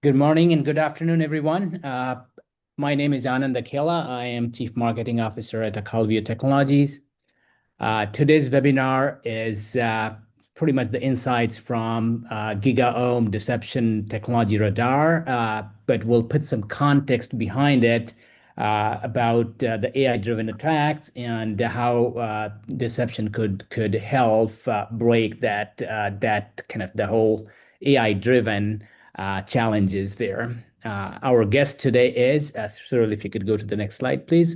Good morning and good afternoon, everyone. My name is Anand Akela. I am Chief Marketing Officer at Acalvia Technologies. Today's webinar is pretty much the insights from GigaOm Deception Technology Radar, but we'll put some context behind it about the AI-driven attacks and how deception could help break that kind of the whole AI-driven challenges there. Our guest today is, Cyril, if you could go to the next slide, please,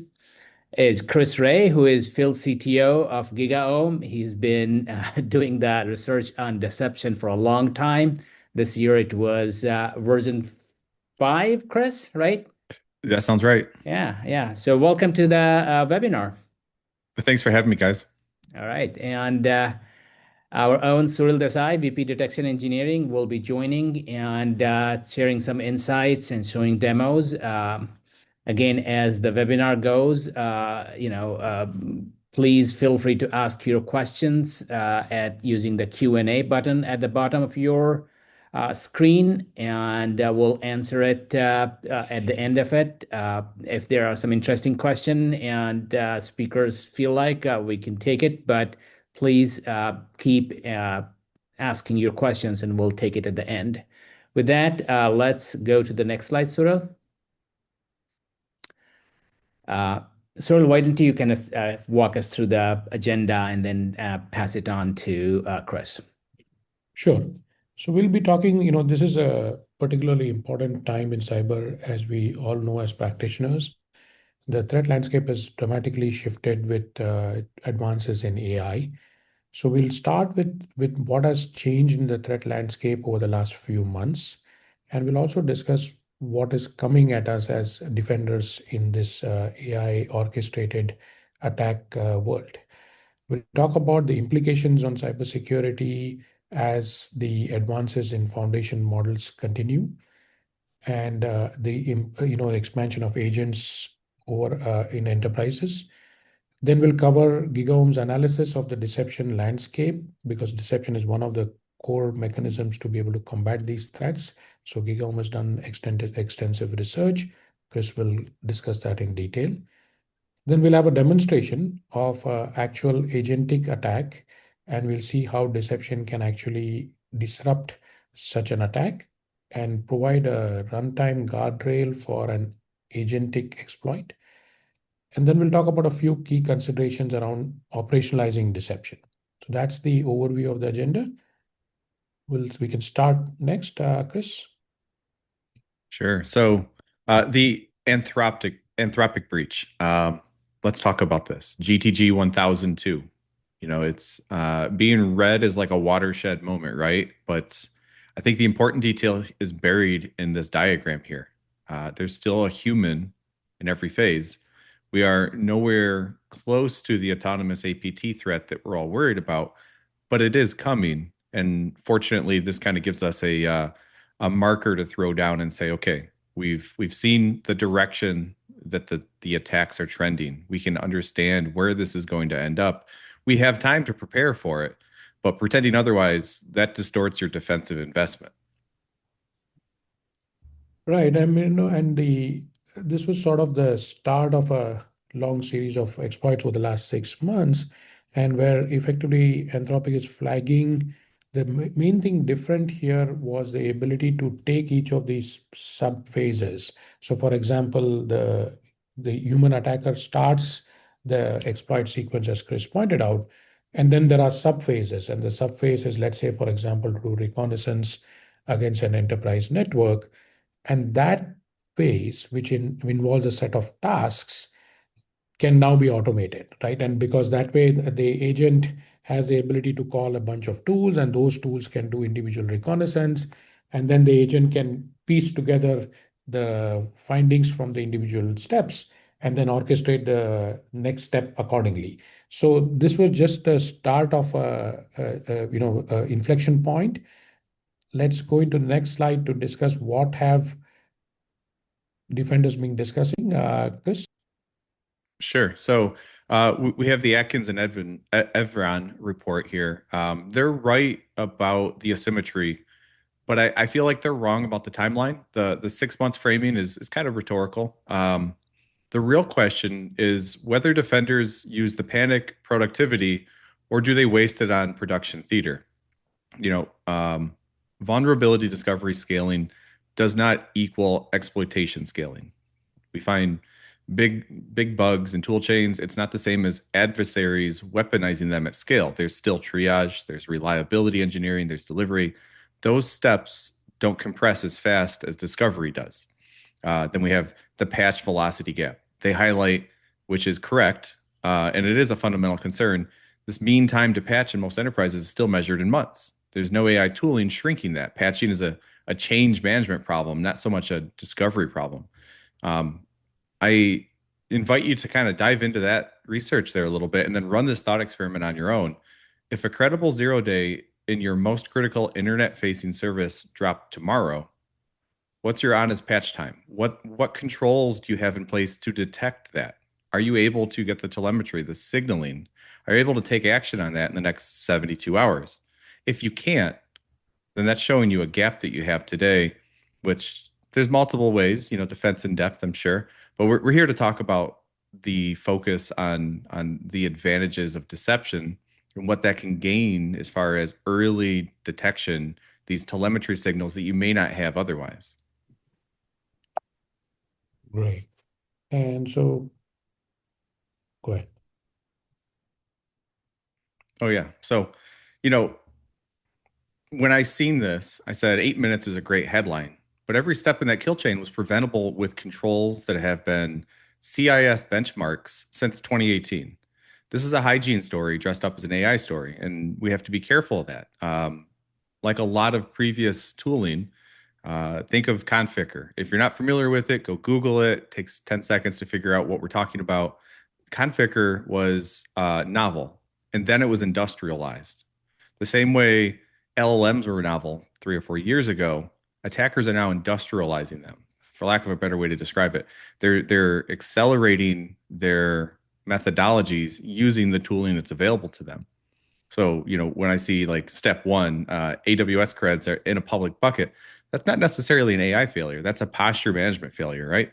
is Chris Ray, who is field CTO of GigaOm. He's been doing that research on deception for a long time. This year it was version 5, Chris, right? That sounds right. Yeah, yeah. So welcome to the webinar. Thanks for having me, guys. All right. And our own Suril Desai, VP Detection Engineering, will be joining and sharing some insights and showing demos. Again, as the webinar goes, please feel free to ask your questions at using the Q&A button at the bottom of your screen, and we'll answer it at the end of it. If there are some interesting questions and speakers feel like we can take it, but please keep asking your questions and we'll take it at the end. With that, let's go to the next slide, Suril. Uh, Suril, why don't you kind of walk us through the agenda and then pass it on to Chris? Sure. So we'll be talking, this is a particularly important time in cyber, as we all know as practitioners. The threat landscape has dramatically shifted with advances in AI. So we'll start with what has changed in the threat landscape over the last few months. And we'll also discuss what is coming at us as defenders in this AI orchestrated attack world. We'll talk about the implications on cybersecurity as the advances in foundation models continue, and the expansion of agents over in enterprises. Then we'll cover GigaOm's analysis of the deception landscape, because deception is one of the core mechanisms to be able to combat these threats. So GigaOm has done extensive research. Chris will discuss that in detail. Then we'll have a demonstration of actual agentic attack, and we'll see how deception can actually disrupt such an attack and provide a runtime guardrail for an agentic exploit. And then we'll talk about a few key considerations around operationalizing deception. So that's the overview of the agenda. We can start next, Chris. Sure. So the Anthropic breach. Let's talk about this. GTG 1002. It's being read as like a watershed moment, right? But I think the important detail is buried in this diagram here. There's still a human in every phase. We are nowhere close to the autonomous APT threat that we're all worried about, but it is coming. And fortunately, this kind of gives us a marker to throw down and say, okay, we've seen the direction that the attacks are trending. We can understand where this is going to end up. We have time to prepare for it, but pretending otherwise, that distorts your defensive investment. Right. I mean, and this was sort of the start of a long series of exploits over the last 6 months, and where effectively Anthropic is flagging. The main thing different here was the ability to take each of these sub phases. So, for example, the human attacker starts the exploit sequence, as Chris pointed out, and then there are sub phases. And the sub phases, let's say, for example, to do reconnaissance against an enterprise network. And that phase, which involves a set of tasks, can now be automated, right? And because that way the agent has the ability to call a bunch of tools, and those tools can do individual reconnaissance. And then the agent can piece together the findings from the individual steps and then orchestrate the next step accordingly. So this was just the start of a inflection point. Let's go into the next slide to discuss what have defenders been discussing. Chris? Sure. So we have the Atkins and Evron report here. They're right about the asymmetry but I feel like they're wrong about the timeline. The 6 months framing is kind of rhetorical. The real question is whether defenders use the panic productivity or do they waste it on production theater? You know, vulnerability discovery scaling does not equal exploitation scaling. We find big bugs and tool chains. It's not the same as adversaries weaponizing them at scale. There's still triage, there's reliability engineering, there's delivery. Those steps don't compress as fast as discovery does. Then we have the patch velocity gap. They highlight, which is correct, and it is a fundamental concern. This mean time to patch in most enterprises is still measured in months. There's no AI tooling shrinking that. Patching is a change management problem, not so much a discovery problem. Um, I invite you to kind of dive into that research there a little bit and then run this thought experiment on your own. If a credible 0 day in your most critical internet facing service dropped tomorrow, what's your honest patch time? What controls do you have in place to detect that? Are you able to get the telemetry, the signaling? Are you able to take action on that in the next 72 hours? If you can't, then that's showing you a gap that you have today, which there's multiple ways, defense in depth, I'm sure. But we're here to talk about the focus on the advantages of deception and what that can gain as far as early detection, these telemetry signals that you may not have otherwise. Great. And so, go ahead. Oh yeah. So, you know, when I seen this, I said 8 minutes is a great headline, but every step in that kill chain was preventable with controls that have been CIS benchmarks since 2018. This is a hygiene story dressed up as an AI story, and we have to be careful of that. Like a lot of previous tooling, think of Conficker. If you're not familiar with it, go Google it. It takes 10 seconds to figure out what we're talking about. Conficker was novel, and then it was industrialized. The same way LLMs were novel 3 or 4 years ago, attackers are now industrializing them. For lack of a better way to describe it, they're accelerating their methodologies using the tooling that's available to them. So, when I see like step one, AWS creds are in a public bucket, that's not necessarily an AI failure. That's a posture management failure, right?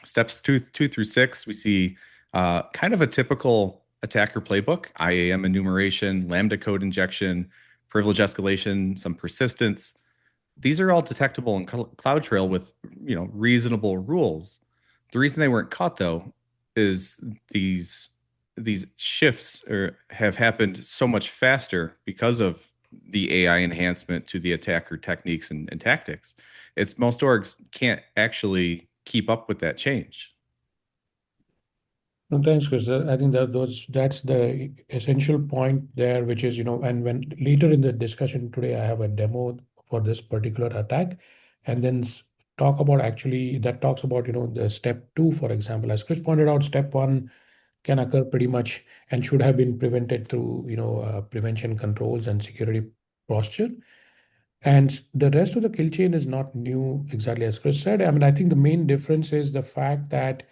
Steps two through six, we see kind of a typical attacker playbook: IAM enumeration, Lambda code injection, privilege escalation, some persistence. These are all detectable in CloudTrail with reasonable rules. The reason they weren't caught though is these shifts have happened so much faster because of the AI enhancement to the attacker techniques and tactics. It's most orgs can't actually keep up with that change. No, thanks, Chris. I think that's the essential point there, which is, and when later in the discussion today, I have a demo for this particular attack, and then talk about actually that talks about, the step two, for example. As Chris pointed out, step one can occur pretty much and should have been prevented through, prevention controls and security posture. And the rest of the kill chain is not new, exactly as Chris said. I mean, I think the main difference is the fact that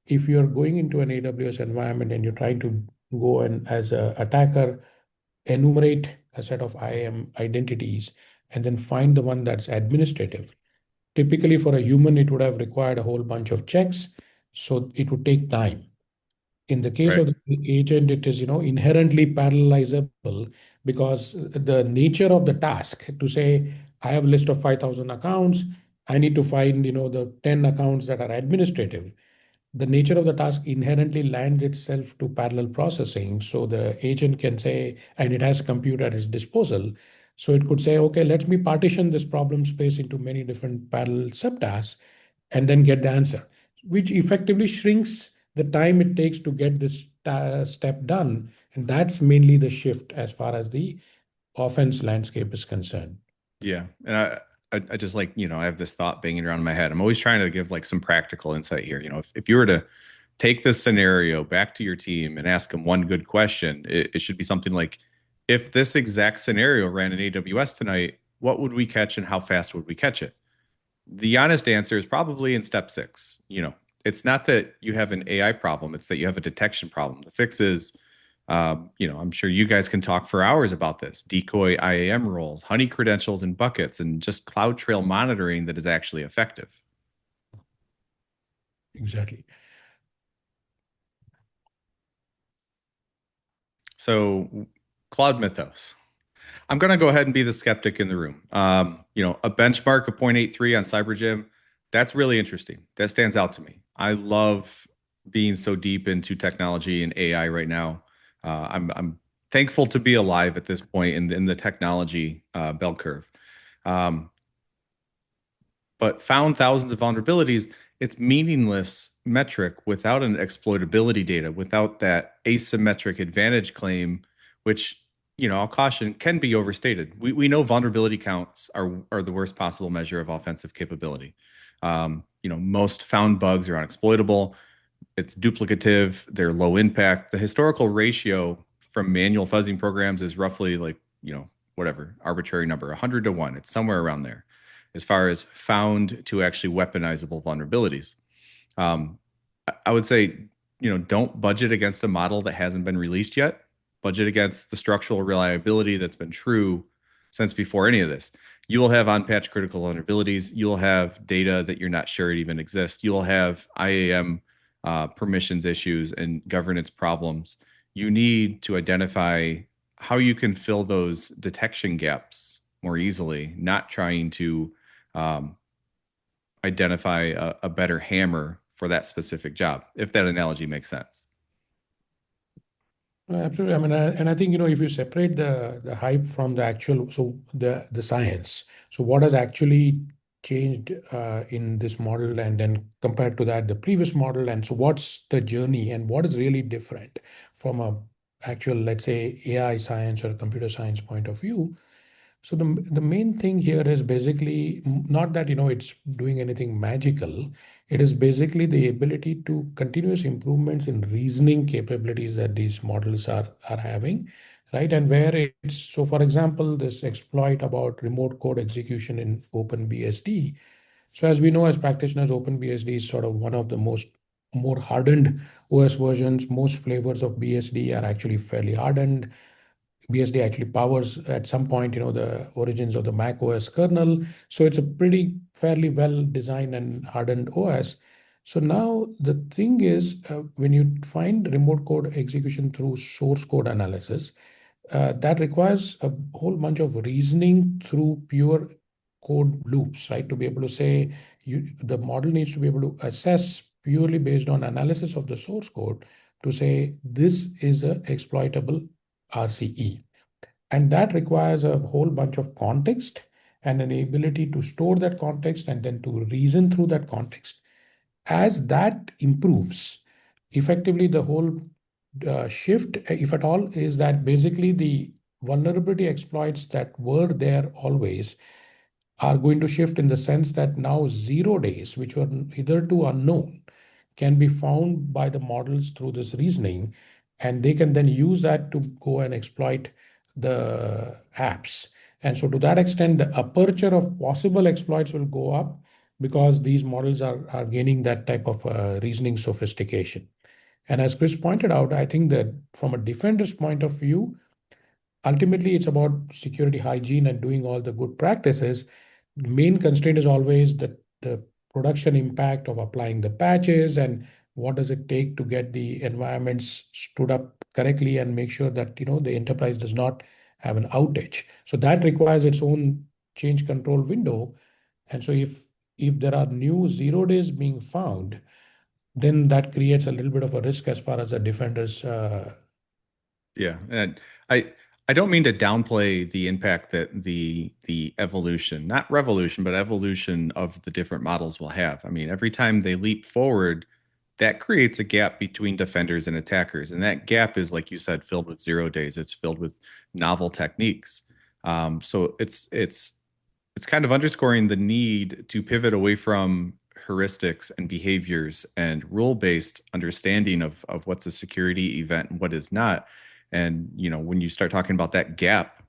if you're going into an AWS environment and you're trying to go and as an attacker enumerate a set of IAM identities and then find the one that's administrative. Typically for a human, it would have required a whole bunch of checks. So it would take time. In the case Right. of the agent, it is, inherently parallelizable because the nature of the task to say, I have a list of 5,000 accounts. I need to find, the 10 accounts that are administrative. The nature of the task inherently lends itself to parallel processing. So the agent can say, and it has compute at its disposal. So it could say, okay, let me partition this problem space into many different parallel subtasks and then get the answer, which effectively shrinks the time it takes to get this step done. And that's mainly the shift as far as the offense landscape is concerned. Yeah. And I just like, I have this thought banging around in my head. I'm always trying to give like some practical insight here. If you were to take this scenario back to your team and ask them one good question, it should be something like, if this exact scenario ran in AWS tonight, what would we catch and how fast would we catch it? The honest answer is probably in step six. It's not that you have an AI problem, it's that you have a detection problem. The fix is I'm sure you guys can talk for hours about this. Decoy IAM roles, honey credentials and buckets, and just CloudTrail monitoring that is actually effective. Exactly. So Cloud Mythos. I'm going to go ahead and be the skeptic in the room. A benchmark of 0.83 on CyberGym, that's really interesting. That stands out to me. I love being so deep into technology and AI right now. I'm thankful to be alive at this point in the technology bell curve. Um, but found thousands of vulnerabilities, it's meaningless metric without an exploitability data, without that asymmetric advantage claim, which, I'll caution, can be overstated. We know vulnerability counts are the worst possible measure of offensive capability. Most found bugs are unexploitable. It's duplicative. They're low impact. The historical ratio from manual fuzzing programs is roughly like, whatever, arbitrary number, 100 to 1. It's somewhere around there as far as found to actually weaponizable vulnerabilities. I would say, don't budget against a model that hasn't been released yet. Budget against the structural reliability that's been true since before any of this. You will have unpatched critical vulnerabilities. You'll have data that you're not sure it even exists. You'll have IAM permissions issues and governance problems. You need to identify how you can fill those detection gaps more easily, not trying to identify a better hammer for that specific job, if that analogy makes sense. Absolutely. I mean, and I think, if you separate the hype from the actual, so the science, so what has actually changed in this model, and then compared to that, the previous model, and so what's the journey and what is really different from a actual, let's say, AI science or computer science point of view. So the main thing here is basically not that it's doing anything magical. It is basically the ability to continuous improvements in reasoning capabilities that these models are having, right? And where it's so, for example, this exploit about remote code execution in OpenBSD. So as we know, as practitioners, OpenBSD is sort of one of the more hardened OS versions. Most flavors of BSD are actually fairly hardened. BSD actually powers at some point, the origins of the Mac OS kernel. So it's a pretty fairly well designed and hardened OS. So now the thing is, when you find remote code execution through source code analysis, that requires a whole bunch of reasoning through pure code loops, right? To be able to say, the model needs to be able to assess purely based on analysis of the source code to say this is a exploitable RCE. And that requires a whole bunch of context and an ability to store that context and then to reason through that context. As that improves, effectively the whole shift, if at all, is that basically the vulnerability exploits that were there always are going to shift in the sense that now 0 days, which were hitherto unknown, can be found by the models through this reasoning, and they can then use that to go and exploit the apps. And so to that extent, the aperture of possible exploits will go up because these models are gaining that type of reasoning sophistication. And as Chris pointed out, I think that from a defender's point of view, ultimately it's about security hygiene and doing all the good practices. The main constraint is always the production impact of applying the patches and what does it take to get the environments stood up correctly and make sure that the enterprise does not have an outage. So that requires its own change control window. And so if there are new 0 days being found, then that creates a little bit of a risk as far as the defenders. Yeah, and I don't mean to downplay the impact that the evolution, not revolution, but evolution of the different models will have. I mean, every time they leap forward, that creates a gap between defenders and attackers, and that gap is, like you said, filled with 0 days. It's filled with novel techniques. So it's kind of underscoring the need to pivot away from heuristics and behaviors and rule-based understanding of what's a security event and what is not. And when you start talking about that gap,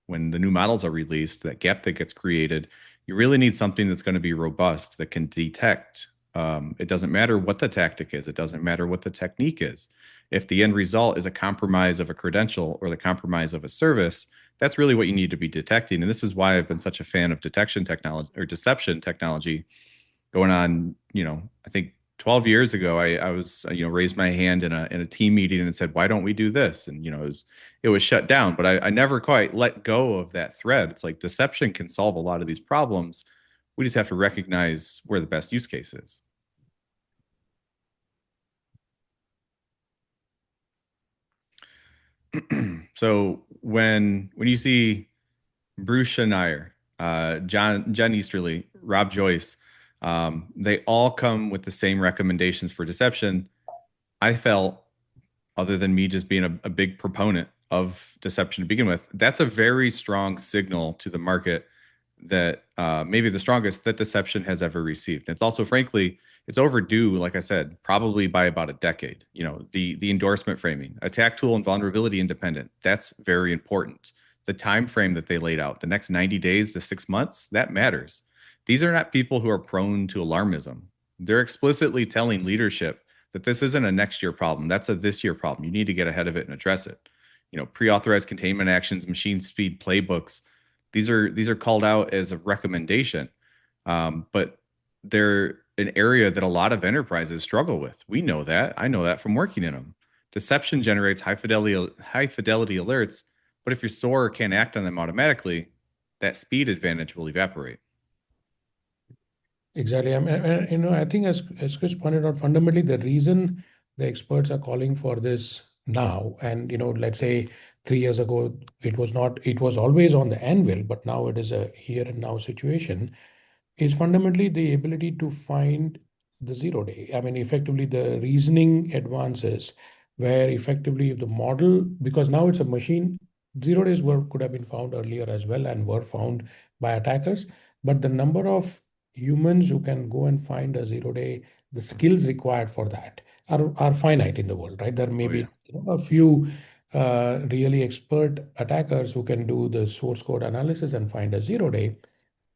when the new models are released, that gap that gets created, you really need something that's going to be robust, that can detect It doesn't matter what the tactic is. It doesn't matter what the technique is. If the end result is a compromise of a credential or the compromise of a service, that's really what you need to be detecting. And this is why I've been such a fan of detection technology or deception technology going on, I think 12 years ago, I was, raised my hand in a team meeting and said, why don't we do this? And, it was shut down, but I never quite let go of that thread. It's like deception can solve a lot of these problems. We just have to recognize where the best use case is. So when you see Bruce Schneier, Jen Easterly, Rob Joyce, they all come with the same recommendations for deception. I felt, other than me just being a big proponent of deception to begin with, that's a very strong signal to the market that maybe the strongest that deception has ever received. It's also, frankly, it's overdue, like I said, probably by about a decade. The endorsement framing, attack tool and vulnerability independent, that's very important. The time frame that they laid out, the next 90 days to 6 months, that matters. These are not people who are prone to alarmism. They're explicitly telling leadership that this isn't a next year problem. That's a this year problem. You need to get ahead of it and address it. Pre-authorized containment actions, machine speed playbooks. These are called out as a recommendation, but they're an area that a lot of enterprises struggle with. We know that. I know that from working in them. Deception generates high fidelity alerts, but if your SOAR can't act on them automatically, that speed advantage will evaporate. Exactly. I think as Chris pointed out, fundamentally the reason the experts are calling for this now, and let's say 3 years ago it was not, it was always on the anvil, but now it is a here and now situation, is fundamentally the ability to find the 0 day. I mean, effectively the reasoning advances where effectively the model, because now it's a machine, 0 days could have been found earlier as well and were found by attackers, but the number of humans who can go and find a 0 day, the skills required for that are finite in the world, right? There may be a few really expert attackers who can do the source code analysis and find a 0 day.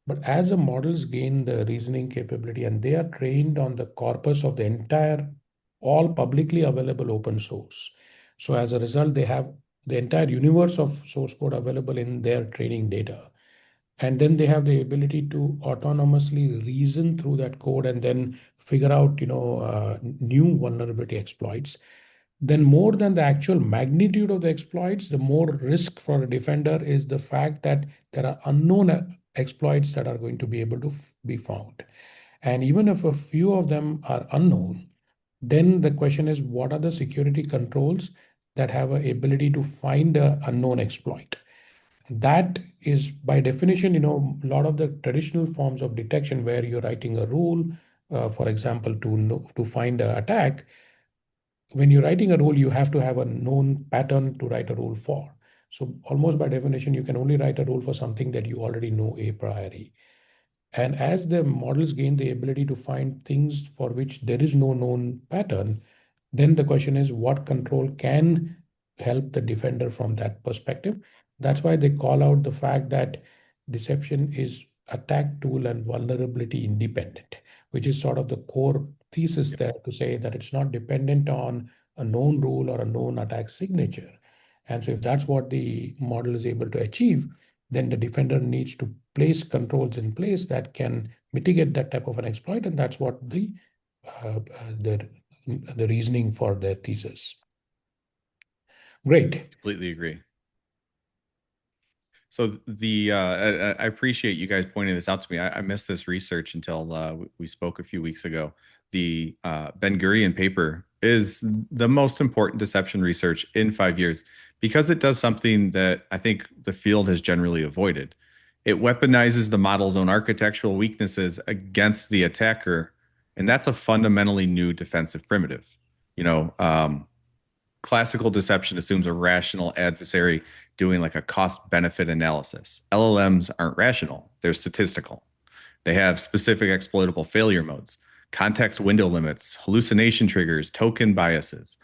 But as the models gain the reasoning capability and they are trained on the corpus of the entire, all publicly available open source. So as a result, they have the entire universe of source code available in their training data. And then they have the ability to autonomously reason through that code and then figure out, new vulnerability exploits. Then more than the actual magnitude of the exploits, the more risk for a defender is the fact that there are unknown exploits that are going to be able to be found. And even if a few of them are unknown, then the question is, what are the security controls that have an ability to find an unknown exploit? That is by definition, a lot of the traditional forms of detection where you're writing a rule, for example, to find an attack. When you're writing a rule, you have to have a known pattern to write a rule for. So almost by definition, you can only write a rule for something that you already know a priori. And as the models gain the ability to find things for which there is no known pattern, then the question is what control can help the defender from that perspective. That's why they call out the fact that deception is attack tool and vulnerability independent, which is sort of the core thesis there to say that it's not dependent on a known rule or a known attack signature. And so if that's what the model is able to achieve, then the defender needs to place controls in place that can mitigate that type of an exploit. And that's what the reasoning for their thesis. Great. Completely agree. So I appreciate you guys pointing this out to me. I missed this research until we spoke a few weeks ago. The Ben Gurion paper is the most important deception research in 5 years because it does something that I think the field has generally avoided. It weaponizes the model's own architectural weaknesses against the attacker, and that's a fundamentally new defensive primitive. Classical deception assumes a rational adversary doing like a cost benefit analysis. LLMs aren't rational, they're statistical. They have specific exploitable failure modes, context window limits, hallucination triggers, token biases.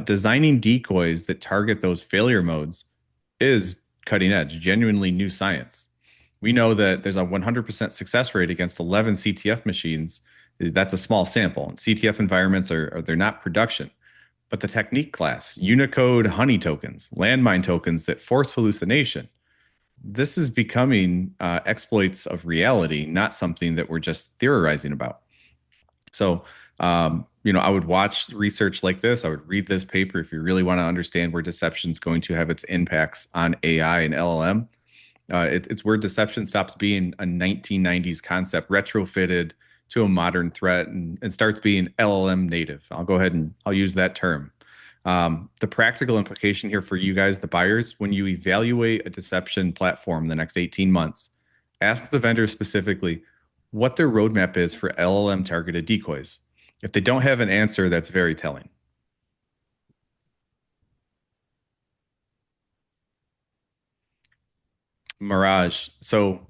Designing decoys that target those failure modes is cutting edge, genuinely new science. We know that there's a 100% success rate against 11 CTF machines That's a small sample. And CTF environments they're not production. But the technique class, Unicode honey tokens, landmine tokens that force hallucination, this is becoming exploits of reality, not something that we're just theorizing about. So, I would watch research like this. I would read this paper if you really want to understand where deception is going to have its impacts on AI and LLM. It's where deception stops being a 1990s concept retrofitted to a modern threat and starts being LLM native. I'll go ahead and I'll use that term. The practical implication here for you guys, the buyers, when you evaluate a deception platform in the next 18 months, ask the vendor specifically what their roadmap is for LLM targeted decoys. If they don't have an answer, that's very telling. Mirage. So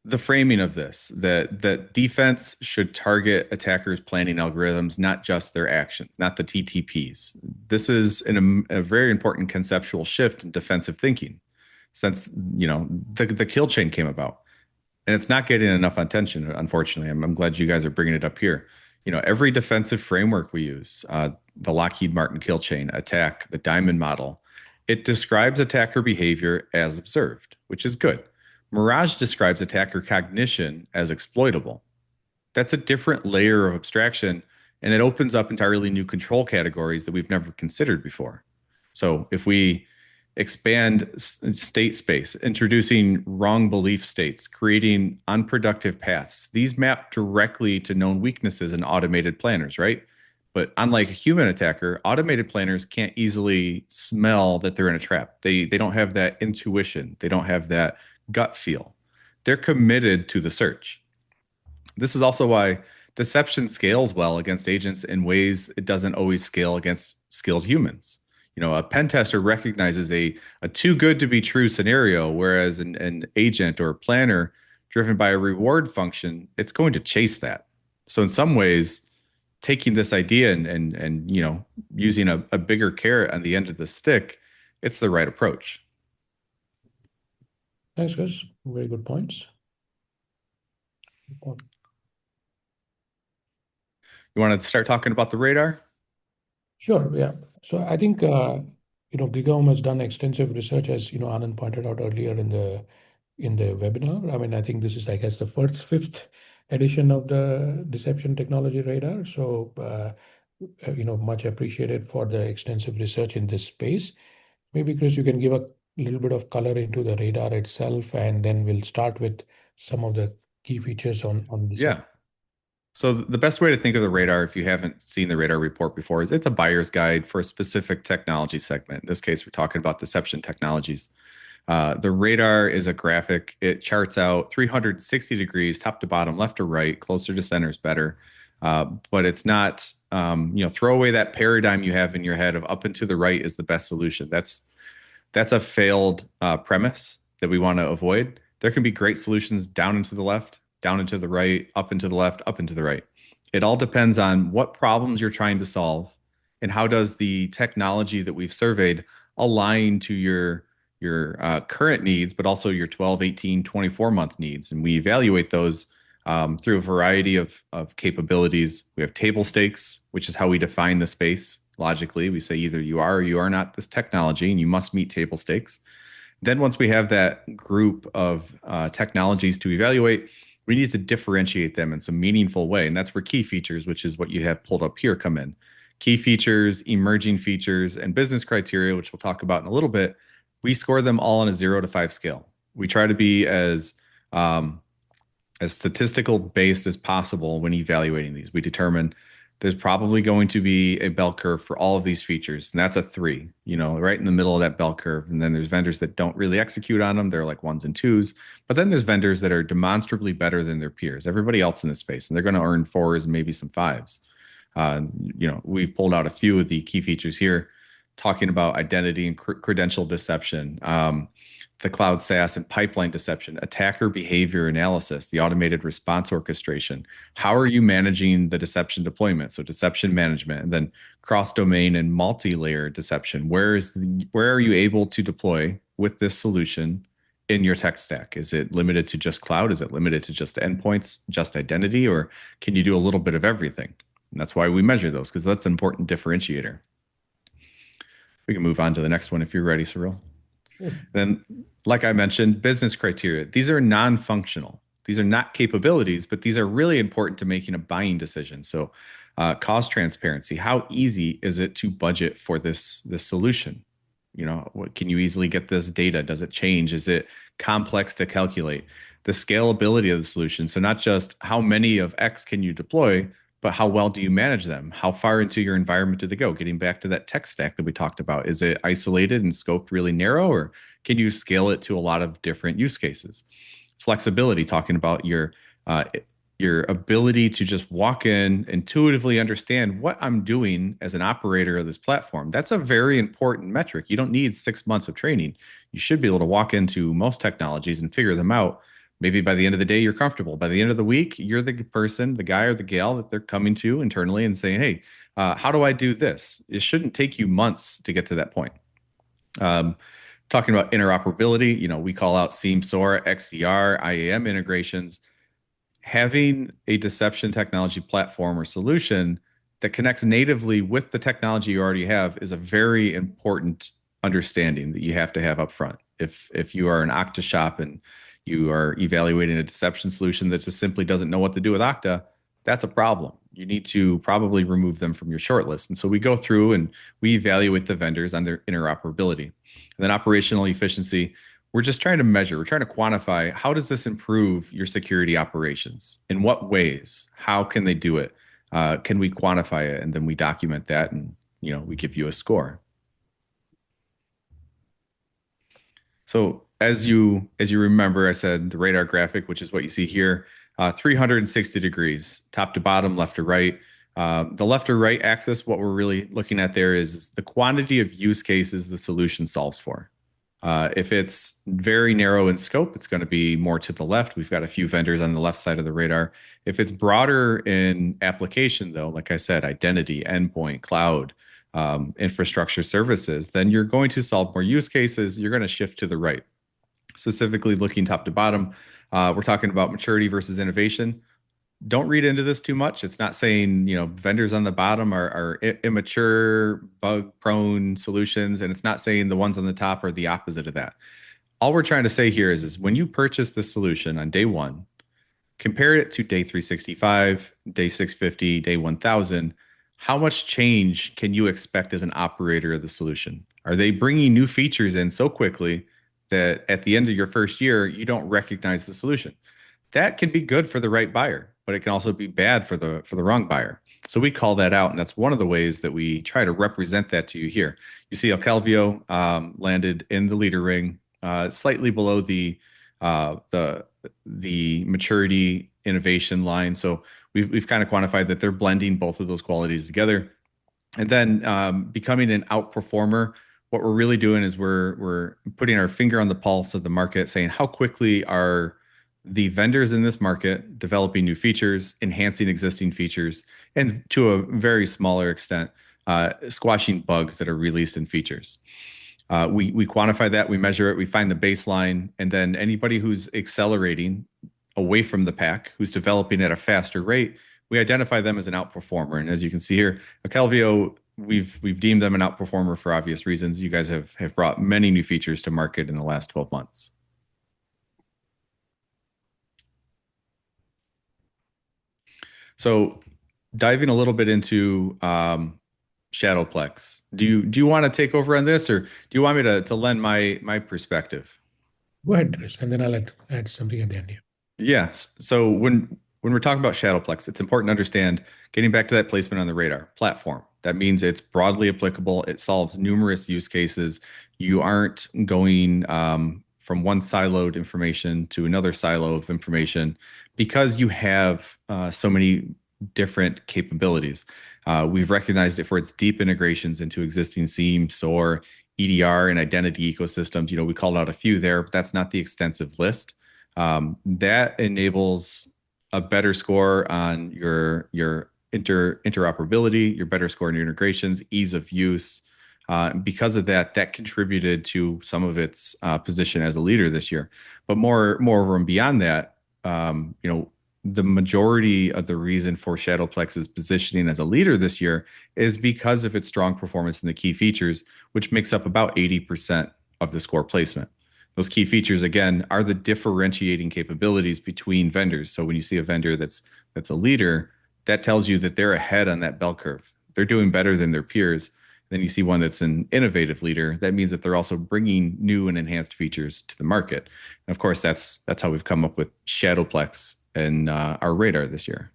the framing of this, that defense should target attackers' planning algorithms, not just their actions, not the TTPs. This is a very important conceptual shift in defensive thinking since the kill chain came about, and it's not getting enough attention. Unfortunately, I'm glad you guys are bringing it up here. Every defensive framework we use, the Lockheed Martin kill chain, attack, the Diamond model, it describes attacker behavior as observed, which is good. Mirage describes attacker cognition as exploitable. That's a different layer of abstraction, and it opens up entirely new control categories that we've never considered before. So if we expand state space, introducing wrong belief states, creating unproductive paths, these map directly to known weaknesses in automated planners, right? But unlike a human attacker, automated planners can't easily smell that they're in a trap. They don't have that intuition. They don't have that gut feel. They're committed to the search. This is also why deception scales well against agents in ways it doesn't always scale against skilled humans. A pen tester recognizes a too good to be true scenario, whereas an agent or a planner driven by a reward function, it's going to chase that. So in some ways, taking this idea and using a bigger carrot on the end of the stick, it's the right approach. Thanks, Chris. Very good points. You want to start talking about the radar? Sure, yeah. So I think GigaOm has done extensive research, as Anand pointed out earlier in the webinar. I mean, I think this is, I guess, the fifth edition of the Deception Technology Radar. So much appreciated for the extensive research in this space. Maybe Chris, you can give a little bit of color into the radar itself, and then we'll start with some of the key features on this. Yeah. So the best way to think of the radar, if you haven't seen the radar report before, is it's a buyer's guide for a specific technology segment. In this case, we're talking about deception technologies. The radar is a graphic. It charts out 360 degrees, top to bottom, left to right, closer to center is better. But it's not, throw away that paradigm you have in your head of up and to the right is the best solution. That's a failed premise that we want to avoid. There can be great solutions down and to the left, down and to the right, up and to the left, up and to the right. It all depends on what problems you're trying to solve and how does the technology that we've surveyed align to your current needs, but also your 12, 18, 24-month needs. And we evaluate those through a variety of capabilities. We have table stakes, which is how we define the space. Logically, we say either you are or you are not this technology, and you must meet table stakes. Then once we have that group of technologies to evaluate, we need to differentiate them in some meaningful way. And that's where key features, which is what you have pulled up here, come in. Key features, emerging features, and business criteria, which we'll talk about in a little bit. We score them all on a 0 to 5 scale. We try to be as statistical based as possible when evaluating these. We determine there's probably going to be a bell curve for all of these features, and that's a 3, right in the middle of that bell curve. And then there's vendors that don't really execute on them. They're like 1s and 2s. But then there's vendors that are demonstrably better than their peers, everybody else in this space, and they're going to earn 4s and maybe some 5s. We've pulled out a few of the key features here, talking about identity and credential deception, the cloud SaaS and pipeline deception, attacker behavior analysis, the automated response orchestration. How are you managing the deception deployment? So deception management, and then cross-domain and multi-layer deception. Where are you able to deploy with this solution in your tech stack? Is it limited to just cloud? Is it limited to just endpoints, just identity, or can you do a little bit of everything? And that's why we measure those, because that's an important differentiator. We can move on to the next one if you're ready, Cyril. Then, like I mentioned, business criteria. These are non-functional. These are not capabilities, but these are really important to making a buying decision. So, cost transparency. How easy is it to budget for this solution? What can you easily get this data? Does it change? Is it complex to calculate? The scalability of the solution. So not just how many of X can you deploy, but how well do you manage them? How far into your environment do they go? Getting back to that tech stack that we talked about, is it isolated and scoped really narrow, or can you scale it to a lot of different use cases? Flexibility, talking about your ability to just walk in, intuitively understand what I'm doing as an operator of this platform. That's a very important metric. You don't need 6 months of training. You should be able to walk into most technologies and figure them out. Maybe by the end of the day, you're comfortable. By the end of the week, you're the person, the guy or the gal that they're coming to internally and saying, hey, how do I do this? It shouldn't take you months to get to that point. Talking about interoperability, we call out SIEM, SOAR, XDR, IAM integrations. Having a deception technology platform or solution that connects natively with the technology you already have is a very important understanding that you have to have up front. If you are an Okta shop and you are evaluating a deception solution that just simply doesn't know what to do with Okta, that's a problem. You need to probably remove them from your shortlist. And so we go through and we evaluate the vendors on their interoperability. And then operational efficiency, we're just trying to measure, we're trying to quantify, how does this improve your security operations? In what ways? How can they do it? Can we quantify it? And then we document that and we give you a score. So as you remember, I said the radar graphic, which is what you see here, 360 degrees, top to bottom, left to right. The left or right axis, what we're really looking at there is the quantity of use cases the solution solves for. If it's very narrow in scope, it's going to be more to the left. We've got a few vendors on the left side of the radar. If it's broader in application, though, like I said, identity, endpoint, cloud, infrastructure services, then you're going to solve more use cases. You're going to shift to the right. Specifically looking top to bottom, we're talking about maturity versus innovation. Don't read into this too much. It's not saying, vendors on the bottom are immature, bug-prone solutions, and it's not saying the ones on the top are the opposite of that. All we're trying to say here is when you purchase the solution on day one, compare it to day 365, day 650, day 1000. How much change can you expect as an operator of the solution? Are they bringing new features in so quickly that at the end of your first year, you don't recognize the solution? That can be good for the right buyer, but it can also be bad for the wrong buyer. So we call that out, and that's one of the ways that we try to represent that to you here. You see Calvio landed in the leader ring, slightly below the maturity innovation line. So we've kind of quantified that they're blending both of those qualities together. And then becoming an outperformer, what we're really doing is we're putting our finger on the pulse of the market, saying how quickly are the vendors in this market developing new features, enhancing existing features, and to a very smaller extent, squashing bugs that are released in features. We quantify that, we measure it, we find the baseline, and then anybody who's accelerating away from the pack, who's developing at a faster rate, we identify them as an outperformer. And as you can see here, Calvio, we've deemed them an outperformer for obvious reasons. You guys have brought many new features to market in the last 12 months. So diving a little bit into Shadowplex, do you want to take over on this, or do you want me to lend my perspective? Go ahead, Chris, and then I'll add something at the end here. Yes. So when we're talking about Shadowplex, it's important to understand, getting back to that placement on the radar platform. That means it's broadly applicable. It solves numerous use cases. You aren't going from one siloed information to another silo of information because you have so many different capabilities. We've recognized it for its deep integrations into existing SIEM, SOAR, EDR, and identity ecosystems. We called out a few there, but that's not the extensive list. That enables a better score on your interoperability, your better score on your integrations, ease of use, Because of that, that contributed to some of its position as a leader this year. But more and beyond that, the majority of the reason for Shadowplex's positioning as a leader this year is because of its strong performance in the key features, which makes up about 80% of the score placement. Those key features, again, are the differentiating capabilities between vendors. So when you see a vendor that's a leader, that tells you that they're ahead on that bell curve. They're doing better than their peers. Then you see one that's an innovative leader. That means that they're also bringing new and enhanced features to the market. And of course, that's how we've come up with Shadowplex and our radar this year.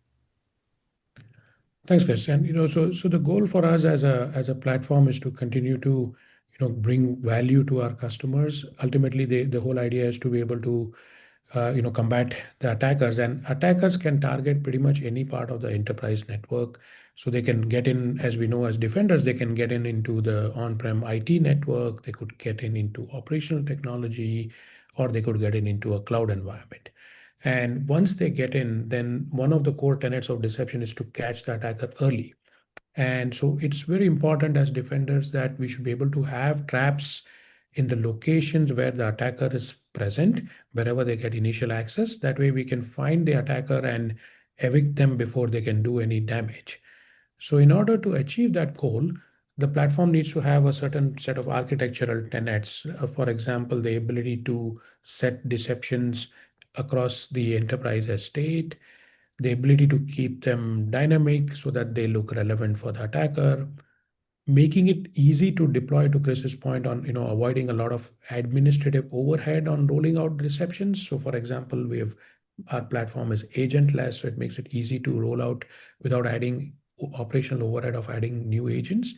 Thanks, Chris. And so the goal for us as a platform is to continue to bring value to our customers. Ultimately, the whole idea is to be able to combat the attackers, and attackers can target pretty much any part of the enterprise network. So they can get in, as we know, as defenders, they can get in into the on-prem IT network, they could get in into operational technology, or they could get in into a cloud environment. And once they get in, then one of the core tenets of deception is to catch the attacker early. And so it's very important as defenders that we should be able to have traps in the locations where the attacker is present, wherever they get initial access. That way we can find the attacker and evict them before they can do any damage. So in order to achieve that goal, the platform needs to have a certain set of architectural tenets. For example, the ability to set deceptions across the enterprise estate, the ability to keep them dynamic so that they look relevant for the attacker, making it easy to deploy, to Chris's point on avoiding a lot of administrative overhead on rolling out deceptions. So for example, our platform is agentless, so it makes it easy to roll out without adding operational overhead of adding new agents,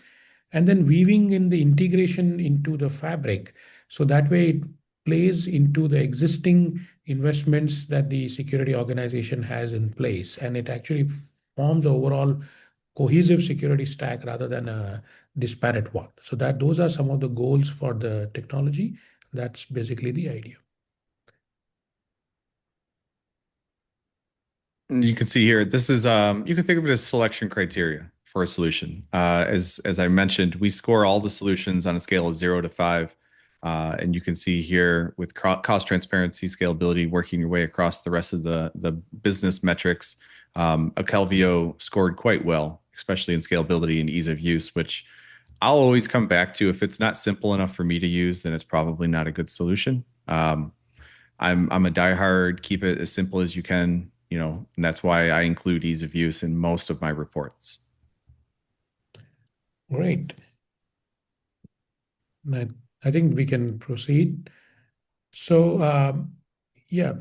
and then weaving in the integration into the fabric. So that way it plays into the existing investments that the security organization has in place, and it actually forms the overall cohesive security stack rather than a disparate one. So those are some of the goals for the technology. That's basically the idea. And you can see here, this is you can think of it as selection criteria for a solution. As I mentioned, we score all the solutions on a scale of 0 to 5. And you can see here with cost transparency, scalability, working your way across the rest of the business metrics. Acalvio scored quite well, especially in scalability and ease of use, which I'll always come back to. If it's not simple enough for me to use, then it's probably not a good solution. I'm a diehard, keep it as simple as you can, and that's why I include ease of use in most of my reports. Great. I think we can proceed. So yeah,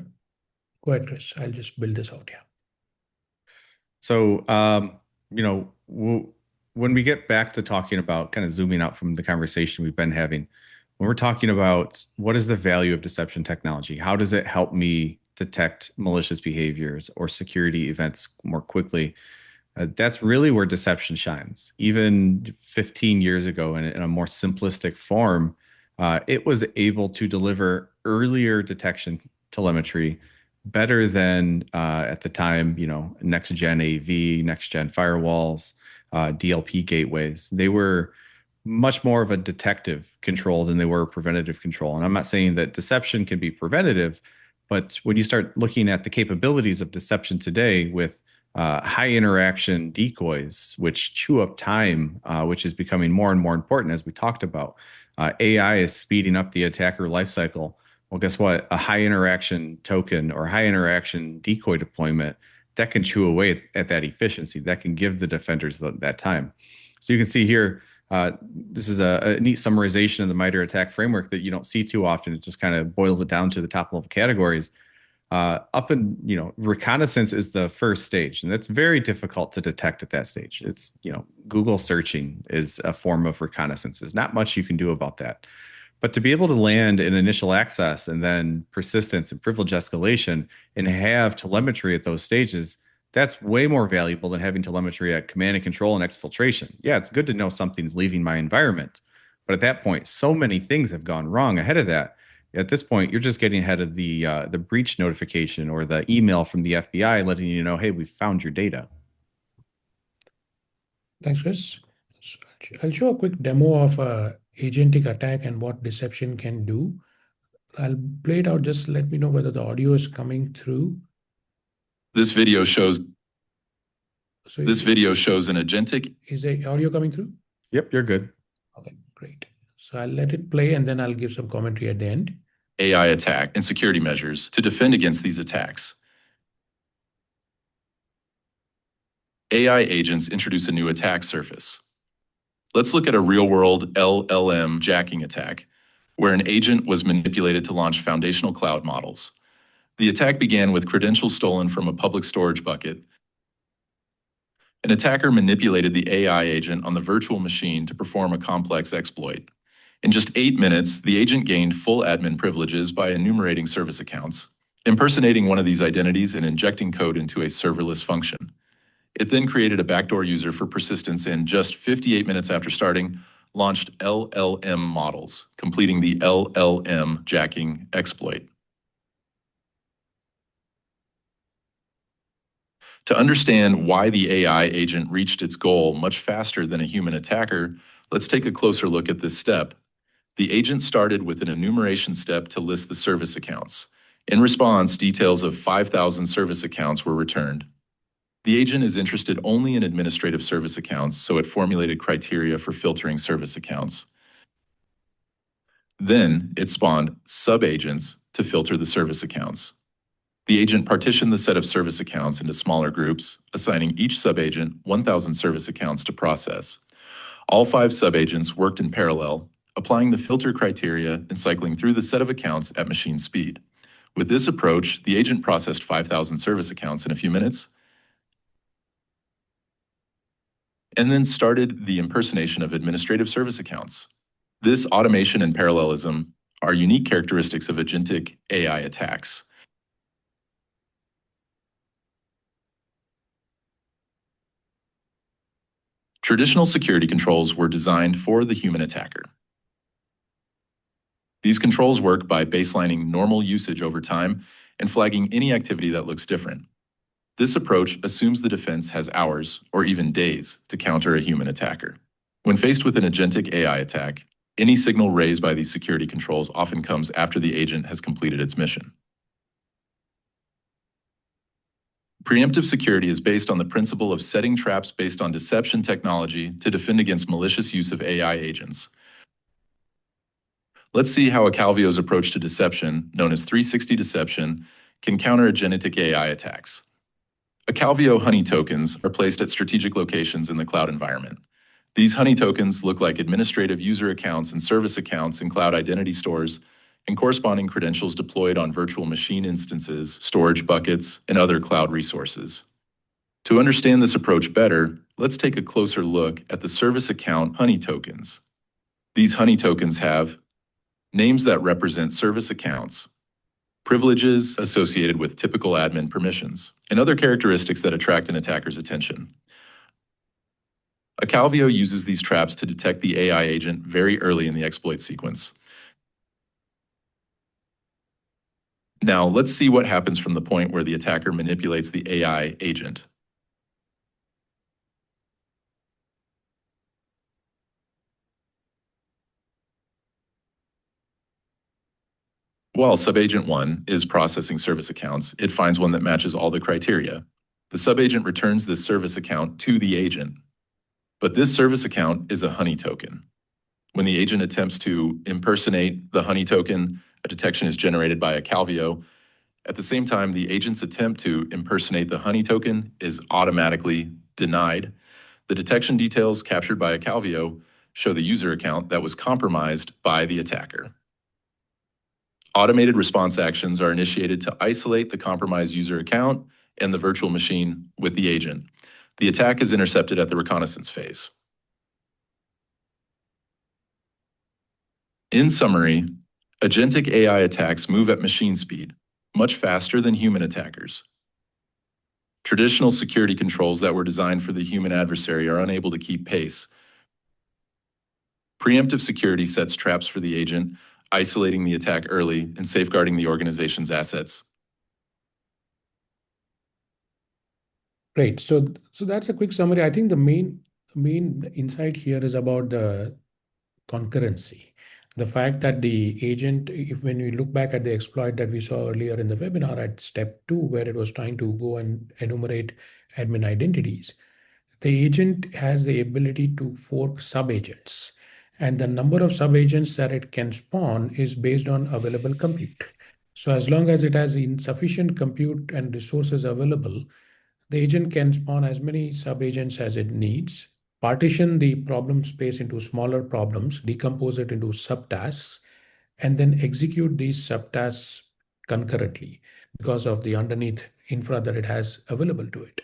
go ahead, Chris. I'll just build this out here. So, when we get back to talking about kind of zooming out from the conversation we've been having, when we're talking about what is the value of deception technology, how does it help me detect malicious behaviors or security events more quickly? That's really where deception shines. Even 15 years ago, in a more simplistic form, it was able to deliver earlier detection telemetry better than at the time, next gen AV, next gen firewalls, DLP gateways. They were much more of a detective control than they were preventative control. And I'm not saying that deception can be preventative, but when you start looking at the capabilities of deception today with high interaction decoys, which chew up time, which is becoming more and more important, as we talked about. AI is speeding up the attacker lifecycle. Well, guess what? A high interaction token or high interaction decoy deployment that can chew away at that efficiency, that can give the defenders that time. So you can see here, this is a neat summarization of the MITRE ATT&CK framework that you don't see too often. It just kind of boils it down to the top level categories. Reconnaissance is the first stage, and that's very difficult to detect at that stage. It's, Google searching is a form of reconnaissance. There's not much you can do about that. But to be able to land in initial access and then persistence and privilege escalation and have telemetry at those stages, that's way more valuable than having telemetry at command and control and exfiltration. Yeah, it's good to know something's leaving my environment. But at that point, so many things have gone wrong ahead of that. At this point, you're just getting ahead of the breach notification or the email from the FBI letting you know, hey, we found your data. Thanks, Chris. So I'll show a quick demo of a agentic attack and what deception can do. I'll play it out. Just let me know whether the audio is coming through. This video shows So an agentic. Is the audio coming through? Yep, you're good. Okay, great. So I'll let it play and then I'll give some commentary at the end. AI attack and security measures to defend against these attacks. AI agents introduce a new attack surface. Let's look at a real-world LLM jacking attack, where an agent was manipulated to launch foundational cloud models. The attack began with credentials stolen from a public storage bucket. An attacker manipulated the AI agent on the virtual machine to perform a complex exploit. In just 8 minutes, the agent gained full admin privileges by enumerating service accounts, impersonating one of these identities and injecting code into a serverless function. It then created a backdoor user for persistence and just 58 minutes after starting, launched LLM models, completing the LLM jacking exploit. To understand why the AI agent reached its goal much faster than a human attacker, let's take a closer look at this step. The agent started with an enumeration step to list the service accounts. In response, details of 5,000 service accounts were returned. The agent is interested only in administrative service accounts, so it formulated criteria for filtering service accounts. Then, it spawned sub-agents to filter the service accounts. The agent partitioned the set of service accounts into smaller groups, assigning each sub-agent 1,000 service accounts to process. All 5 sub-agents worked in parallel, applying the filter criteria and cycling through the set of accounts at machine speed. With this approach, the agent processed 5,000 service accounts in a few minutes, and then started the impersonation of administrative service accounts. This automation and parallelism are unique characteristics of agentic AI attacks. Traditional security controls were designed for the human attacker. These controls work by baselining normal usage over time and flagging any activity that looks different. This approach assumes the defense has hours or even days to counter a human attacker. When faced with an agentic AI attack, any signal raised by these security controls often comes after the agent has completed its mission. Preemptive security is based on the principle of setting traps based on deception technology to defend against malicious use of AI agents. Let's see how a Calvio's approach to deception, known as 360 deception, can counter agentic AI attacks. A Calvio honey tokens are placed at strategic locations in the cloud environment. These honey tokens look like administrative user accounts and service accounts in cloud identity stores and corresponding credentials deployed on virtual machine instances, storage buckets, and other cloud resources. To understand this approach better, let's take a closer look at the service account honey tokens. These honey tokens have names that represent service accounts, privileges associated with typical admin permissions, and other characteristics that attract an attacker's attention. A Calvio uses these traps to detect the AI agent very early in the exploit sequence. Now, let's see what happens from the point where the attacker manipulates the AI agent. While subagent 1 is processing service accounts, it finds one that matches all the criteria. The subagent returns this service account to the agent. But this service account is a honey token. When the agent attempts to impersonate the honey token, a detection is generated by a Calvio. At the same time, the agent's attempt to impersonate the honey token is automatically denied. The detection details captured by a Calvio show the user account that was compromised by the attacker. Automated response actions are initiated to isolate the compromised user account and the virtual machine with the agent. The attack is intercepted at the reconnaissance phase. In summary, agentic AI attacks move at machine speed, much faster than human attackers. Traditional security controls that were designed for the human adversary are unable to keep pace. Preemptive security sets traps for the agent, isolating the attack early and safeguarding the organization's assets. Great. So that's a quick summary. I think the main main insight here is about the concurrency. The fact that the agent, if when we look back at the exploit that we saw earlier in the webinar at step 2, where it was trying to go and enumerate admin identities, the agent has the ability to fork sub-agents. And the number of sub-agents that it can spawn is based on available compute. So as long as it has insufficient compute and resources available, the agent can spawn as many sub-agents as it needs, partition the problem space into smaller problems, decompose it into subtasks, and then execute these subtasks concurrently because of the underneath infra that it has available to it.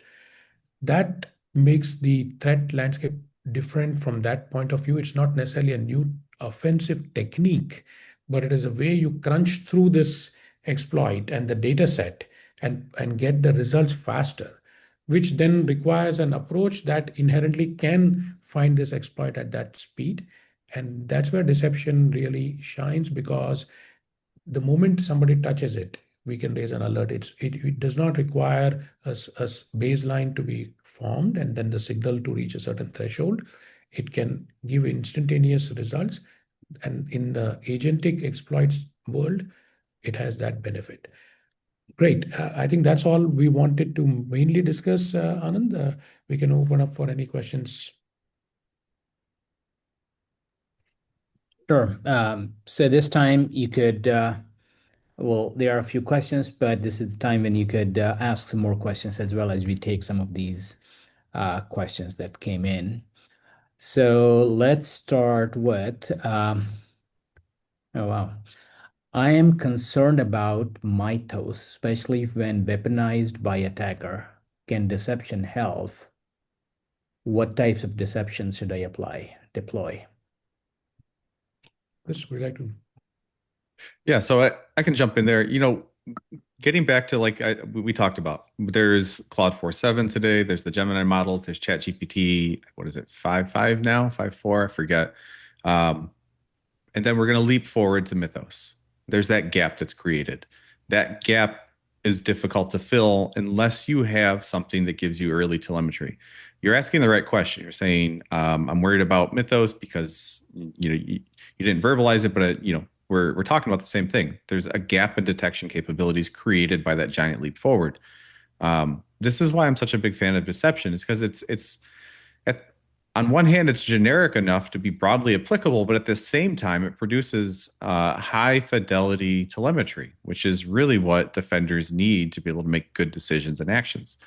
That makes the threat landscape different from that point of view. It's not necessarily a new offensive technique, but it is a way you crunch through this exploit and the data set and get the results faster, which then requires an approach that inherently can find this exploit at that speed. And that's where deception really shines, because the moment somebody touches it, we can raise an alert. It does not require a baseline to be formed and then the signal to reach a certain threshold. It can give instantaneous results. And in the agentic exploits world, it has that benefit. Great. I think that's all we wanted to mainly discuss, Anand. We can open up for any questions. Sure. So this time you could, well, there are a few questions, but this is the time when you could ask some more questions as well as we take some of these questions that came in. So let's start with, oh wow. I am concerned about mythos, especially when weaponized by attacker. Can deception help? What types of deception should I deploy? Chris, would you like to? Yeah, so I can jump in there. Getting back to we talked about, there's Claude 4.7 today. There's the Gemini models. There's ChatGPT. What is it? 5.5 now? 5.4? I forget. And then we're going to leap forward to Mythos. There's that gap that's created. That gap is difficult to fill unless you have something that gives you early telemetry. You're asking the right question. You're saying, I'm worried about Mythos because you didn't verbalize it, but we're talking about the same thing. There's a gap in detection capabilities created by that giant leap forward. This is why I'm such a big fan of deception, is because it's on one hand, it's generic enough to be broadly applicable, but at the same time, it produces high fidelity telemetry, which is really what defenders need to be able to make good decisions and actions.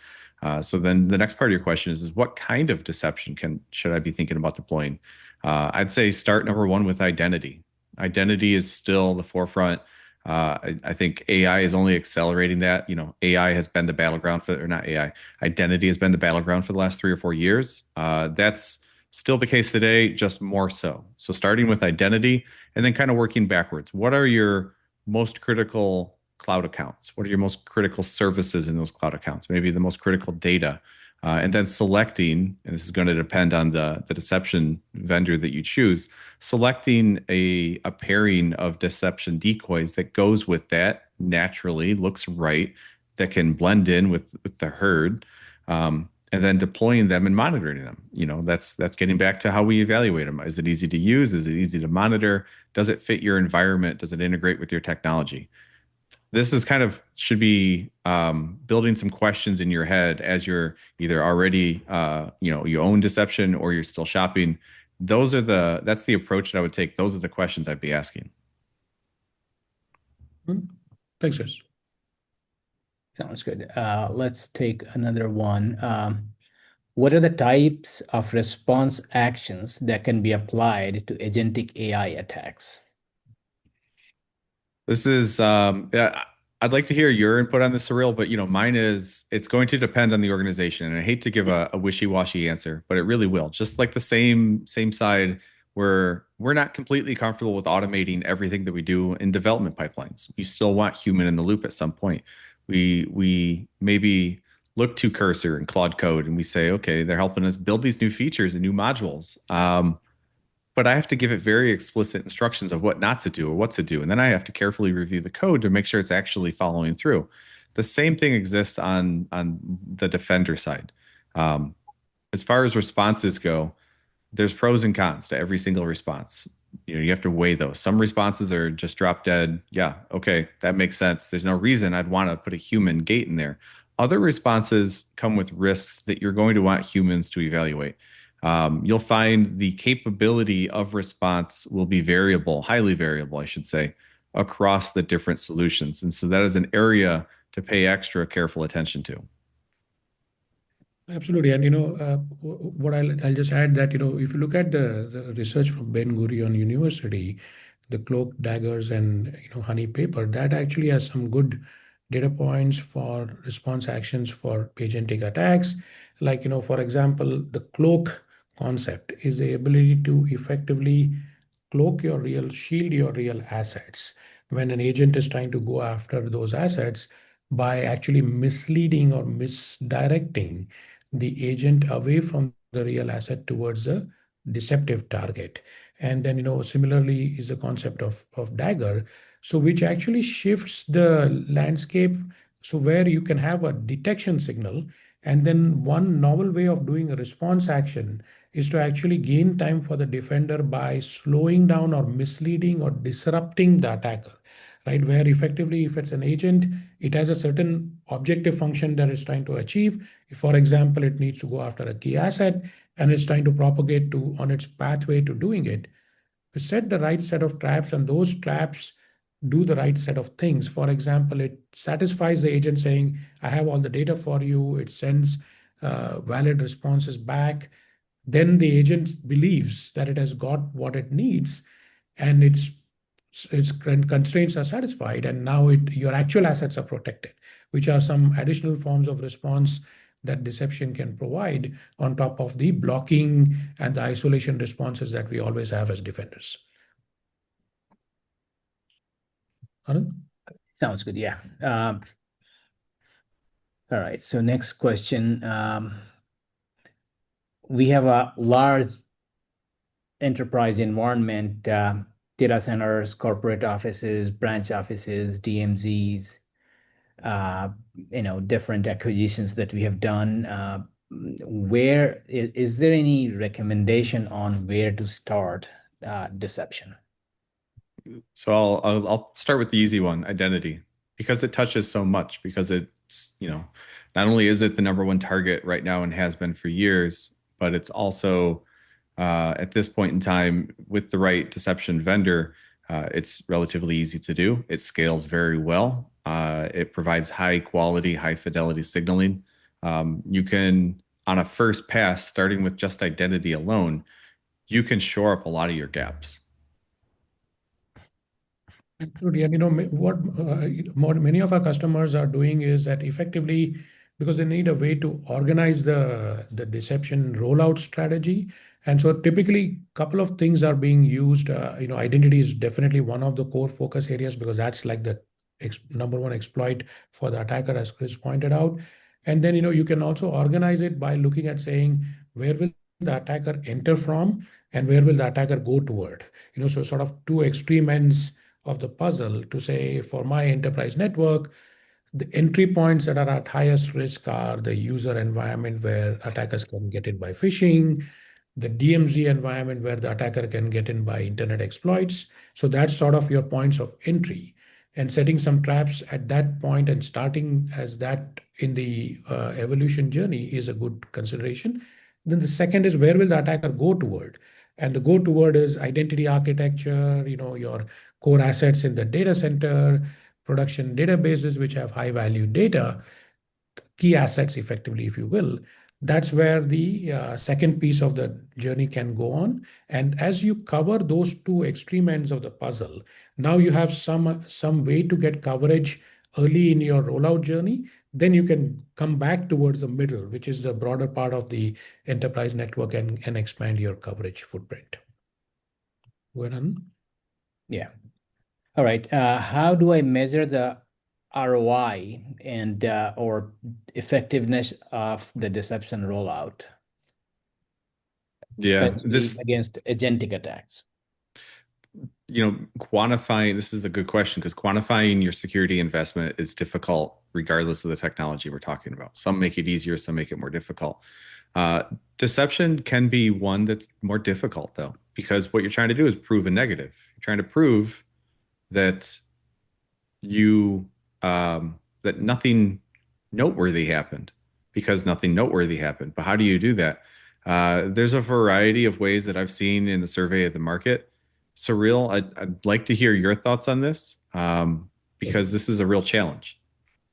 So then the next part of your question is what kind of deception should I be thinking about deploying? I'd say start number one with identity. Identity is still the forefront. I think AI is only accelerating that. AI has been the battleground for, or not AI, identity has been the battleground for the last 3 or 4 years. That's still the case today, just more so. So starting with identity and then kind of working backwards. What are your most critical cloud accounts? What are your most critical services in those cloud accounts? Maybe the most critical data. And then selecting, and this is going to depend on the deception vendor that you choose, selecting a pairing of deception decoys that goes with that naturally, looks right, that can blend in with the herd, and then deploying them and monitoring them. That's getting back to how we evaluate them. Is it easy to use? Is it easy to monitor? Does it fit your environment? Does it integrate with your technology? This is should be building some questions in your head as you're either already, you own deception or you're still shopping. That's the approach that I would take. Those are the questions I'd be asking. Thanks, Chris. Sounds good. Let's take another one. What are the types of response actions that can be applied to agentic AI attacks? This is, I'd like to hear your input on this, Cyril, but mine is, it's going to depend on the organization. And I hate to give a wishy-washy answer, but it really will. Just like the same side where we're not completely comfortable with automating everything that we do in development pipelines. We still want human in the loop at some point. We maybe look to Cursor and Claude Code and we say, okay, they're helping us build these new features and new modules. But I have to give it very explicit instructions of what not to do or what to do. And then I have to carefully review the code to make sure it's actually following through. The same thing exists on the defender side. as far as responses go, there's pros and cons to every single response. You have to weigh those. Some responses are just drop dead. Yeah, okay, that makes sense. There's no reason I'd want to put a human gate in there. Other responses come with risks that you're going to want humans to evaluate. You'll find the capability of response will be variable, highly variable, I should say, across the different solutions. And so that is an area to pay extra careful attention to. Absolutely. And what I'll just add that if you look at the research from Ben Gurion University, the cloak daggers and honey paper, that actually has some good data points for response actions for agentic attacks. Like for example, the cloak concept is the ability to effectively shield your real assets when an agent is trying to go after those assets by actually misleading or misdirecting the agent away from the real asset towards a deceptive target. And then, similarly is the concept of dagger, so which actually shifts the landscape. So where you can have a detection signal, and then one novel way of doing a response action is to actually gain time for the defender by slowing down or misleading or disrupting the attacker, right? Where effectively, if it's an agent, it has a certain objective function that it's trying to achieve. If, for example, it needs to go after a key asset and it's trying to propagate to on its pathway to doing it, we set the right set of traps, and those traps do the right set of things. For example, it satisfies the agent saying, I have all the data for you. It sends valid responses back. Then the agent believes that it has got what it needs, and its constraints are satisfied, and now your actual assets are protected, which are some additional forms of response that deception can provide on top of the blocking and the isolation responses that we always have as defenders. Anand? Sounds good. Yeah. All right. So next question. We have a large enterprise environment, data centers, corporate offices, branch offices, DMZs, different acquisitions that we have done. Where is there any recommendation on where to start deception? So I'll start with the easy one, identity, because it touches so much, because it's, not only is it the number one target right now and has been for years, but it's also at this point in time with the right deception vendor, it's relatively easy to do. It scales very well. It provides high quality, high fidelity signaling. You can, on a first pass, starting with just identity alone, you can shore up a lot of your gaps. Absolutely. And what many of our customers are doing is that effectively, because they need a way to organize the deception rollout strategy. And so typically, a couple of things are being used. Identity is definitely one of the core focus areas, because that's like the number one exploit for the attacker, as Chris pointed out. And then, you can also organize it by looking at saying, where will the attacker enter from and where will the attacker go toward? So sort of two extreme ends of the puzzle to say, for my enterprise network, the entry points that are at highest risk are the user environment where attackers can get in by phishing, the DMZ environment where the attacker can get in by internet exploits. So that's sort of your points of entry. And setting some traps at that point and starting as that in the evolution journey is a good consideration. Then the second is, where will the attacker go toward? And the go toward is identity architecture, your core assets in the data center, production databases which have high value data, key assets effectively, if you will. That's where the second piece of the journey can go on. And as you cover those two extreme ends of the puzzle, now you have some way to get coverage early in your rollout journey. Then you can come back towards the middle, which is the broader part of the enterprise network, and expand your coverage footprint. Go ahead, Anand. Yeah. All right. How do I measure the ROI and or effectiveness of the deception rollout, Yeah, especially against agentic attacks? Quantifying, this is a good question, because quantifying your security investment is difficult regardless of the technology we're talking about. Some make it easier, some make it more difficult. Deception can be one that's more difficult, though, because what you're trying to do is prove a negative. You're trying to prove that that nothing noteworthy happened, because nothing noteworthy happened. But how do you do that? There's a variety of ways that I've seen in the survey of the market. Surreal, I'd like to hear your thoughts on this, because this is a real challenge.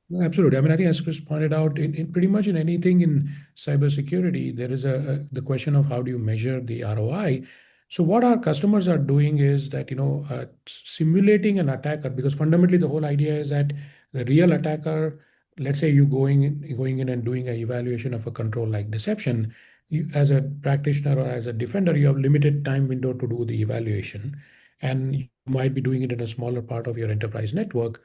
No, absolutely. I mean, I think as Chris pointed out, in pretty much in anything in cybersecurity, there is the question of how do you measure the ROI. So what our customers are doing is that, simulating an attacker, because fundamentally the whole idea is that the real attacker, let's say you going in and doing an evaluation of a control like deception, you, as a practitioner or as a defender, you have limited time window to do the evaluation, and you might be doing it in a smaller part of your enterprise network.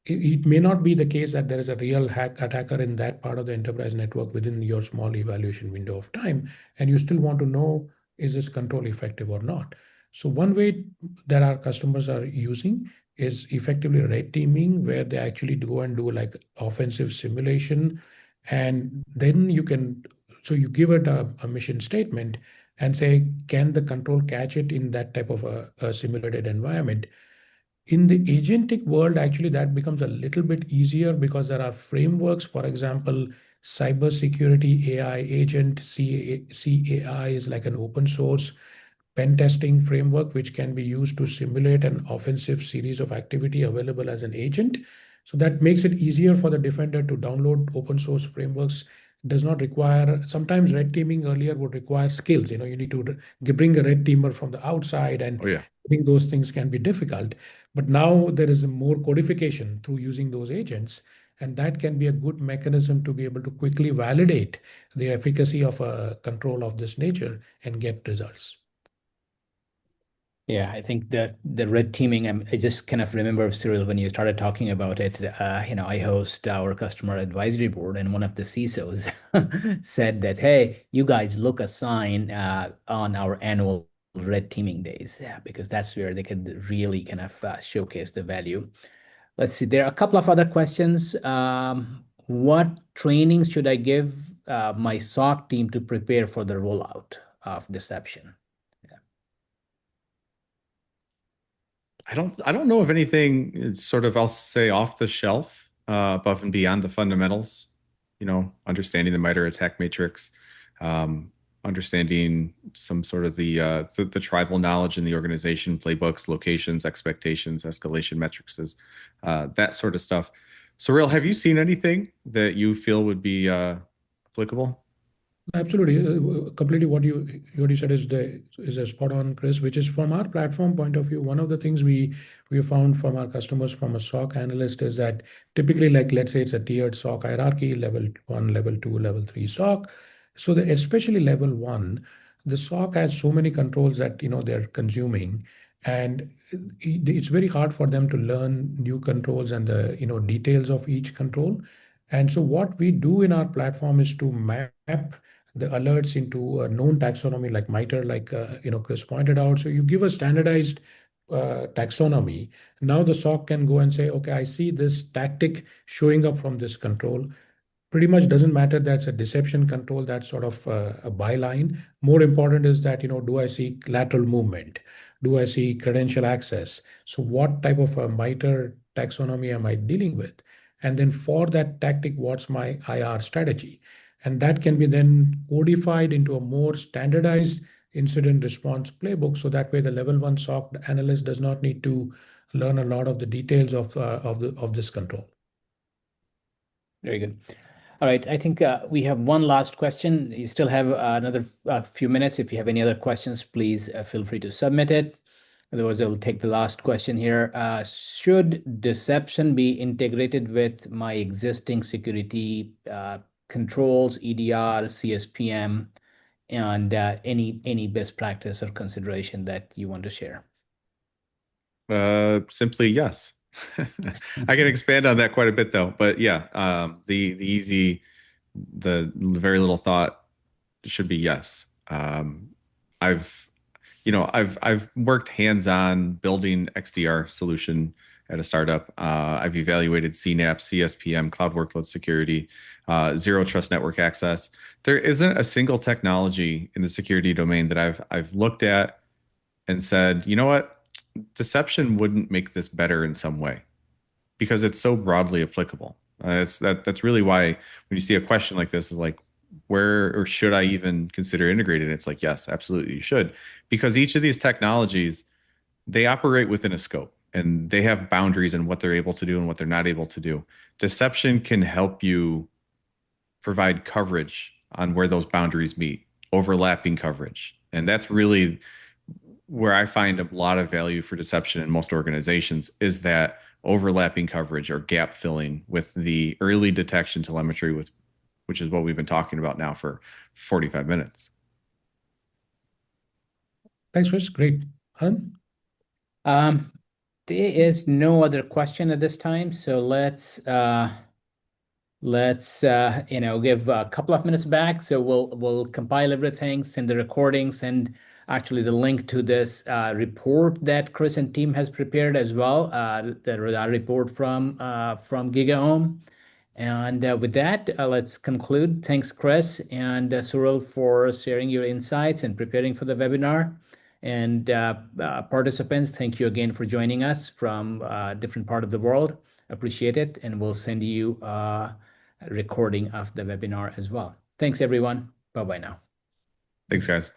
It may not be the case that there is a real attacker in that part of the enterprise network within your small evaluation window of time, and you still want to know, is this control effective or not? So one way that our customers are using is effectively red teaming, where they actually go and do like offensive simulation, and then you give it a mission statement and say, can the control catch it in that type of a simulated environment? In the agentic world, actually, that becomes a little bit easier because there are frameworks. For example, cybersecurity AI agent, CAI is like an open source pen testing framework, which can be used to simulate an offensive series of activity available as an agent. So that makes it easier for the defender to download open source frameworks. Does not require, sometimes red teaming earlier would require skills. You need to bring a red teamer from the outside, and Oh, yeah. I think those things can be difficult. But now there is more codification through using those agents, and that can be a good mechanism to be able to quickly validate the efficacy of a control of this nature and get results. Yeah, I think the red teaming, I just kind of remember, Cyril, when you started talking about it, I host our customer advisory board, and one of the CISOs said that, hey, you guys look a sign on our annual red teaming days, yeah, because that's where they could really kind of showcase the value. Let's see, there are a couple of other questions. What trainings should I give my SOC team to prepare for the rollout of deception? I don't know of anything is sort of, I'll say, off the shelf, above and beyond the fundamentals. Understanding the MITRE attack matrix, understanding some sort of the tribal knowledge in the organization, playbooks, locations, expectations, escalation metrics, that sort of stuff. Surreal, have you seen anything that you feel would be applicable? Absolutely. Completely what you said is a spot on, Chris, which is from our platform point of view. One of the things we found from our customers from a SOC analyst is that typically, like, let's say it's a tiered SOC hierarchy, level 1, level 2, level 3 SOC. So especially level 1, the SOC has so many controls that they're consuming, and it's very hard for them to learn new controls and the details of each control. And so what we do in our platform is to map the alerts into a known taxonomy like MITRE, like Chris pointed out. So you give a standardized taxonomy. Now the SOC can go and say, okay, I see this tactic showing up from this control. Pretty much doesn't matter that's a deception control, that's sort of a byline. More important is that, do I see lateral movement? Do I see credential access? So what type of a MITRE taxonomy am I dealing with? And then for that tactic, what's my IR strategy? And that can be then codified into a more standardized incident response playbook. So that way the level 1 SOC analyst does not need to learn a lot of the details of this control. Very good. All right, I think we have one last question. You still have another few minutes. If you have any other questions, please feel free to submit it. Otherwise, I will take the last question here. Should deception be integrated with my existing security controls, EDR, CSPM, and any best practice or consideration that you want to share? Simply yes. I can expand on that quite a bit, though. But yeah, the very little thought should be yes. I've worked hands-on building XDR solution at a startup. I've evaluated CNAPP, CSPM, cloud workload security, zero trust network access. There isn't a single technology in the security domain that I've looked at and said, you know what, deception wouldn't make this better in some way, because it's so broadly applicable. That's really why when you see a question like this is like, where or should I even consider integrated? It's like, yes, absolutely you should, because each of these technologies, they operate within a scope and they have boundaries in what they're able to do and what they're not able to do. Deception can help you provide coverage on where those boundaries meet, overlapping coverage. And that's really where I find a lot of value for deception in most organizations, is that overlapping coverage or gap filling with the early detection telemetry, which is what we've been talking about now for 45 minutes. Thanks, Chris. Great. Anand? There is no other question at this time, so let's give a couple of minutes back. So we'll compile everything, send the recordings, and actually the link to this report that Chris and team has prepared as well, the radar report from GigaOm. And with that, let's conclude. Thanks, Chris and Suril, for sharing your insights and preparing for the webinar. And participants, thank you again for joining us from a different part of the world. Appreciate it. And we'll send you a recording of the webinar as well. Thanks, everyone. Bye-bye now. Thanks, guys.